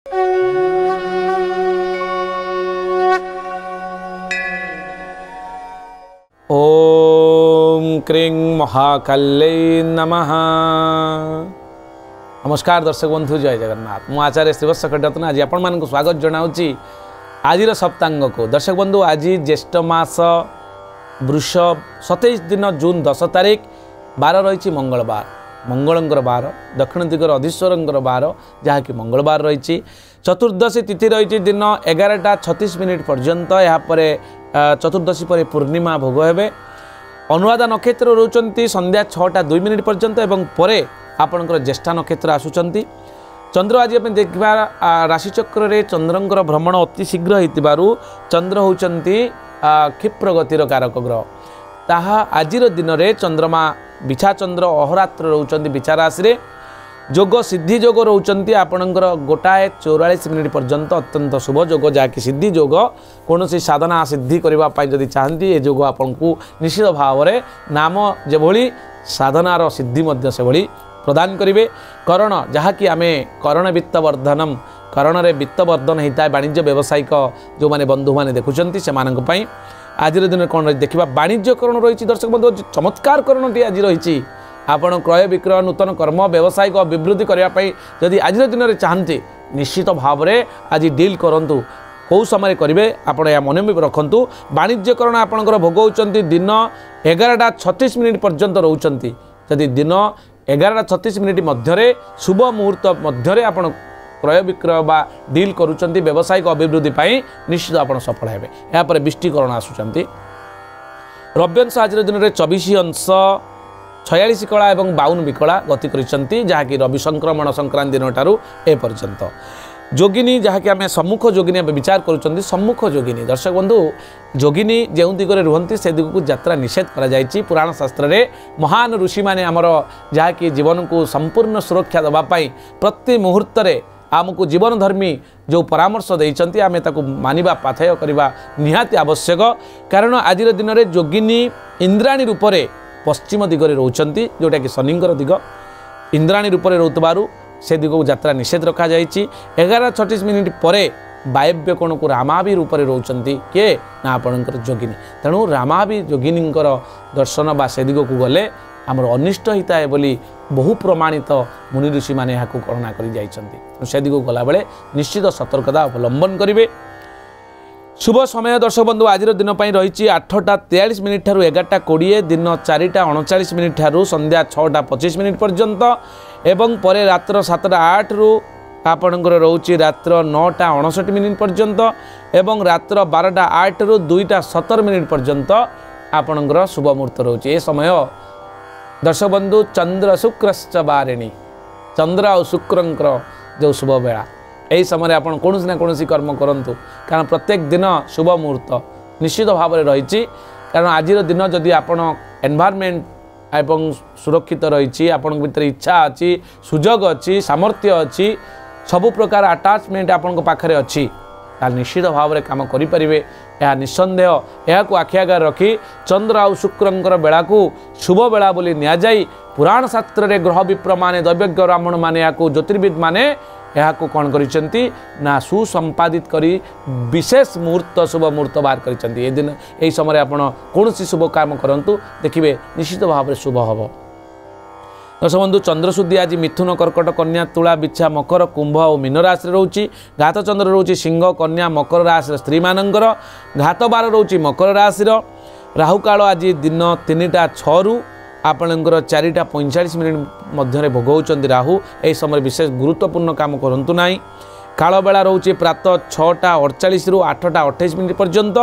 ओम क्रीं महाकाल्यै नमः। नमस्कार दर्शक बंधु, जय जगन्नाथ। मु आचार्य श्रीवत्स खड्डरत्न आज आपण मानक स्वागत जनाऊँगी आज सप्तांग को। दर्शक बंधु, आज ज्येष्ठ मास वृष 27 दिन जून 10 तारिख बार रही मंगलवार, मंगलंकर बार, दक्षिण दिगर अधीश्वर बार जहाँकि मंगलवार रही। चतुर्दशी तिथि रही दिन 11:36 पर्यंत। यापर चतुर्दशी पर पूर्णिमा भोग हे। अनुराधा नक्षत्र रोचंती संध्या 6:02 पर्यंत एवं परे आपणकर ज्येष्ठा नक्षत्र आसुचंती। चंद्र आज आम देखा राशिचक्र रे चंद्रंकर भ्रमण अति शीघ्र होइतिबारु चंद्र होउचंती क्षिप्र गतिर कारक ग्रह। ताहा आजिर दिन रे चंद्रमा बिछा चंद्र अहोरात्र रोचंती बिछा राशि रे। जोग सिद्धि जोग रोचंती आपणकर 1:44 पर्यंत अत्यंत शुभ जोग, जहाँकि सिद्धि जोग कौन साधना सिद्धि करने जदि चाहती ये जोग आपन को निश्चित भाव में नाम जेभली साधनार सिद्धि से भली प्रदान करेंगे। करण जहाँकि आम करण वित्त वर्धनम, करण रे वित्त वर्धन होता है वाणिज्य व्यावसायिक जो मैंने बंधु मैंने देखुं से आज दिन कौन देखा वाणिज्यकरण रही। दर्शक बंधु, चमत्कार करणटी आज रही। आपण क्रय विक्रय नूतन कर्म व्यावसायिक अभिवृद्धि करने जदि आज दिन में चाहते निश्चित भाव में आज डील करूँ। कौ समय करेंगे आप मन में रखुँ। वाणिज्यकरण आपंकर भोग होती दिन 11:36 पर्यंत रोचंती। जदि दिन 11:36 मध्य शुभ मुहूर्त मध्य आप क्रय विक्रय बा डील करुँच व्यावसायिक अभिवृद्धि निश्चित आप सफल हे। यापर बिष्टीकरण आसुँच। रव्यंश आज दिन में 24 अंश 46 कला और 52 विकला गति करिसेंती, जहाँकि रवि संक्रमण संक्रांति दिन ठारू ए पर्यंत। जोगिनी जहाँकि आम सम्मुख जोगिनी विचार करुँच। सम्मुख जोगिनी दर्शक बंधु, जोगिनी जो दिगरे रुहंती से दिग को यात्रा निषेध करा जायछि। पुराण शास्त्र रे महान ऋषि माने आमर जहाँकि जीवन को संपूर्ण सुरक्षा देवाई प्रति मुहूर्त आमको जीवन धर्मी जो परामर्श देइछंती आमे ताकू मानिबा पाथेय करबा निहाती आवश्यक। कारण आज दिन में जोगिनी इंद्राणी रूप से पश्चिम दिगरे रोचंती, जोटा कि शनिंकर दिग। इंद्राणी रूप से रोतबारु से दिग को यात्रा निषेध रखा जायछि। 11:36 पर वायव्य कोण को रामावी रूप से रोचंती किए ना आपणकर जोगिनी। तेणु रामावी जोगिनींकर दर्शन बा से दिग को गले आमर अनिष्ट होता है बोली बहु प्रमाणित मुनि ऋषि मैंने यहाँ गणना कर जाइछंती। से दिग गला बेले निश्चित सतर्कता अवलंबन करेंगे। शुभ समय दर्शक बंधु, आज दिन रही 8:43 ठारू 11:20, दिन 4:39 ठारू संध्या 6:25 पर्यंत एवं परे रात्र 7:08 रु आपणकर रोचे रात्र 9:59 पर्यंत एवं रात्र 12:08 रु 2:17 पर्यंत आपणकर शुभ मुहूर्त रोचे। ए समय दर्शक बंधु चंद्र शुक्रश्च बारिणी, चंद्र और शुक्रंकर जो शुभ बेला यही समय आप कौन ना कौन कर्म करूँ। कारण प्रत्येक दिन शुभ मुहूर्त निश्चित भाव में रही। कारण आज दिन जदि आप एनवायरनमेंट एवं सुरक्षित रही, आपण भीतर इच्छा अच्छी, सुजोग अच्छी, सामर्थ्य अच्छी, सबु प्रकार अटैचमेंट आपण पाखे अच्छी, निश्चित भाव में काम करें। यह निसंदेह यह आखि आगे रखी चंद्र और शुक्रंकर बेला को शुभ बेला बोली नि जाई। पुराण शास्त्र रे ग्रह विप्र माने दैवज्ञ ब्राह्मण माने या ज्योतिर्विद माने यह कौन करिसेंती ना सुसंपादित करी विशेष मुहूर्त शुभ मुहूर्त बाहर करिसेंती। ए दिन यही समय आपण कौन शुभ काम करंतु देखिए निश्चित भाव में शुभ हम। दर्शक बंधु, चंद्रशुद्धि आज मिथुन कर्कट कन्या तुला बिछा मकर कुंभ और मीन राशि रोचे। घात चंद्र रोचे सिंह कन्या मकर राशि स्त्री मानकर। घात बार रोचे मकर राशि। राहु काल आज दिन 3:06 रु आपणकर 4:45 मध्य भोग होती राहु। यही समय विशेष गुरुत्वपूर्ण काम करूँ ना। काल बेला रोचे प्रातः 6:48 रु 8:28 पर्यंत।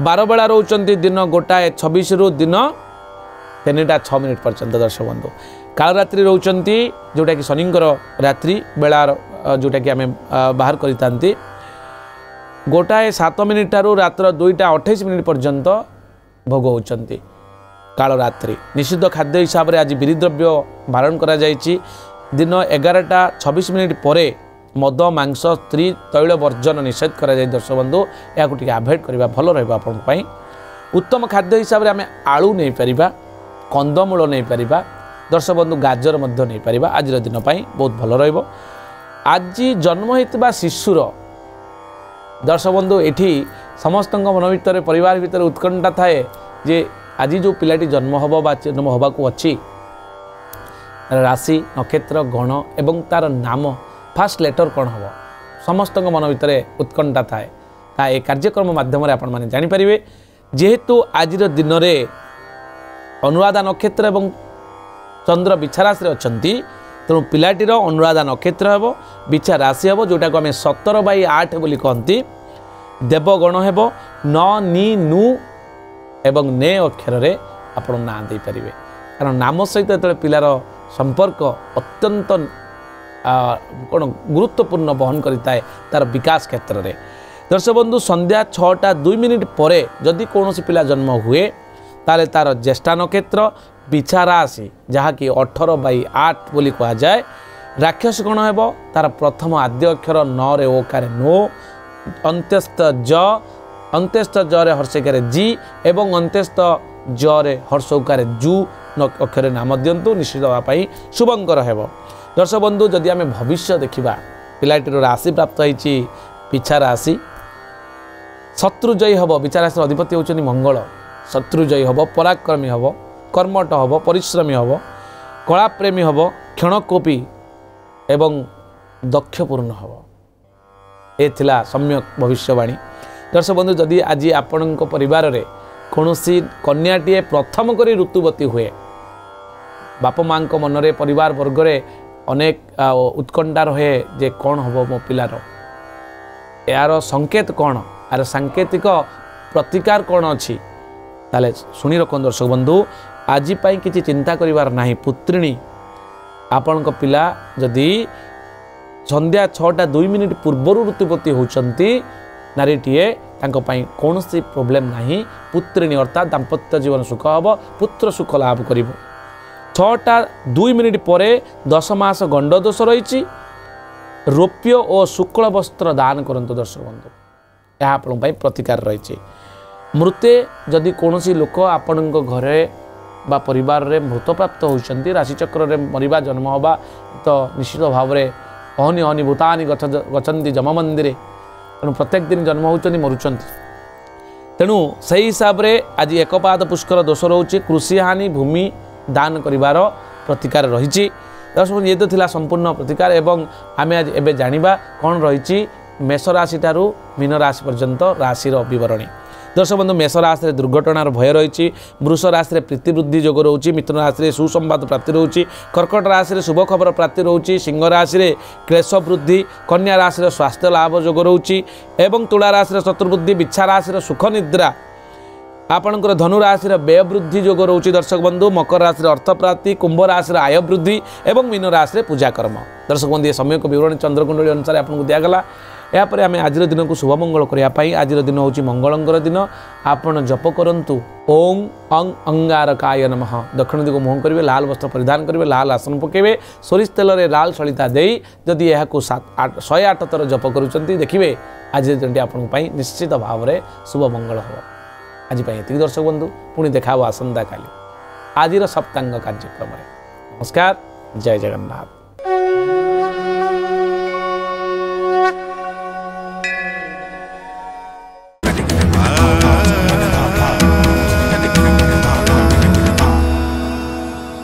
बार बेला रोचंती दिन 1:26 रु दिन 3:06 पर्यंत। दर्शक बंधु, काल रात्रि रोचंती जोटा कि शनिंकर रात्रि बेलार जोटा कि आम बाहर करता 1:07 ठारू रात्र 2:28 पर्यंत भोग होती काल रात्रि। निषिद्ध खाद्य हिसाब से आज बिरिद्रव्य बारण करा जायछि। दिन 11:26 पर मद मांस स्त्री तैल वर्जन निषेध करा जाय। दर्शक बंधु, या अवॉइड करबा भल रहबा आपन पई। उत्तम खाद्य हिसाब से आम आलू नहीं पारिबा, कंदमूल नहीं पारिबा, दर्शक बंधु गाजर नहीं पारिबा। आज दिन बहुत भल रहिबो। आज जन्म होता शिशुर दर्शक बंधु ये समस्त मन भर परिवार भितर उत्कंठा थाए जे आज जो पिलाटी जन्म हम जन्म हवा को अच्छी राशि नक्षत्र गण एवं तार नाम फास्ट लेटर कौन हम समस्त मन भर उत्कंठा थाए ता ए कार्यक्रम माध्यम आपण जानीपर जेहेतु आज दिन में अनुराधा नक्षत्र एवं चंद्र बिछा राशि अच्छा तेणु पिलाटीर अनुराधा नक्षत्र हे बिछा राशि हे जोटा को आम 17/8 बोली कहती देवगण हे न नि नु एवं ने अक्षर रे आपण ना दे पारिबे कारण नाम सहित जो पिलार संपर्क अत्यंत कौन गुरुत्वपूर्ण बहन करिताए तार विकास क्षेत्र में। दर्शक बंधु संध्या 6:02 पर जदि कौन पिला जन्म हुए ताले तार ज्येष्ठा नक्षत्र बिछा राशि जहाँकि 18/8 बोली कह जाए राक्षस गण हे तार प्रथम आद्य अक्षर न रे ओकार नो अंत्यस्थ ज रे हर्षकार जी एवं अंत्यस्थ ज रे हर्षकार जू अक्षर नाम दिंतु निश्चित भाई शुभंकर हे। दर्शक बंधु जदि आम भविष्य देखा पिलाटीर राशि प्राप्त होती बिछा राशि शत्रुजयी हम बिछा राशि अधिपति होती मंगल शत्रुजयी हम पराक्रमी हम कर्मठ हम परिश्रमी हम कलाप्रेमी हम क्षणकोपी एवं दक्षपूर्ण हम ये सम्यक भविष्यवाणी। दर्शक बंधु जदि आज आपण परिवार में कौन कन्याटीए प्रथम करी ऋतुवती हुए बाप माँ मनरे परिवार वर्ग में अनेक उत्कंठा रहे जे कौन हम मो पिलार यार संकेत कौन यार सांकेतिक प्रतिकार कौन अच्छी ताले शुणी रख दर्शक बंधु आज किसी चिंता करिवार नहीं पुत्रिणी आपण पिला जदि संध्या 6:02 पूर्वर ऋतुपति होती नारीटीए कौन प्रोब्लेम नहीं पुत्रिणी अर्थात दाम्पत्य जीवन सुख हम पुत्र सुख लाभ कर 6:02 पर 10 मास गंड दोष रही रौप्य और शुक्ल वस्त्र दान करंतु दर्शक बंधु यह आप प्रतिकार रही मृते जदि कौन लोक आपण घरे बा परिवार रे मृत प्राप्त होती राशिचक्र रे मरिबा जन्म हवा तो निश्चित भाव में अहनि अहनि भूतानि गच्छन्ति जम मंदिर तेणु प्रत्येक दिन जन्म होती मरुंट तेणु से हिसाब से आज एकपाद पुष्कर दोष रोचे कृषि हानि भूमि दान करिवार प्रतिकार रही। दर्शक ये तो थिला संपूर्ण प्रतिकार एवं आम आज एबे जानिबा कौन रही मेष राशि ठारू मीन राशि पर्यंत राशिर बरणी। दर्शक बंधु मेष राशि में दुर्घटनार भय रही वृष राशि में प्रीतिवृद्धि जोग रोचे मिथुन राशि में सुसंवाद प्राप्ति रोचे कर्कट राशि में शुभ खबर प्राप्ति रोचे सिंह राशि में क्लेश वृद्धि कन्या राशि में स्वास्थ्य लाभ जोग रोचे एवं तुला राशि में शत्रुवृद्धि बिछा राशि में सुख निद्रा आपणकर धनु राशि व्यय वृद्धि जोग रोचे। दर्शक बंधु मकर राशि अर्थ प्राप्ति कुंभ राशि आय वृद्धि एवं मीन राशि पूजा कर्म। दर्शक बंधु ये समय को विवरण चंद्रकुंडली अनुसार आपको दिगला यापर आम आज दिन को शुभमंगल करने आज दिन हूँ मंगलंकर दिन आपण जप करंतु ओं अंग अंगारकाय नमः दक्षिण दिग मुह करेंगे लाल वस्त्र परिधान करेंगे लाल आसन पकेबे सोरिष तेल रे लाल सलिता दे जदि यह 108 थर जप करुँच देखिए आज दिन आपन निश्चित भाव में शुभमंगल हम आज ये दर्शक बंधु पुणी देखा आसंता काली आज सप्तांग कार्यक्रम। नमस्कार जय जगन्नाथ।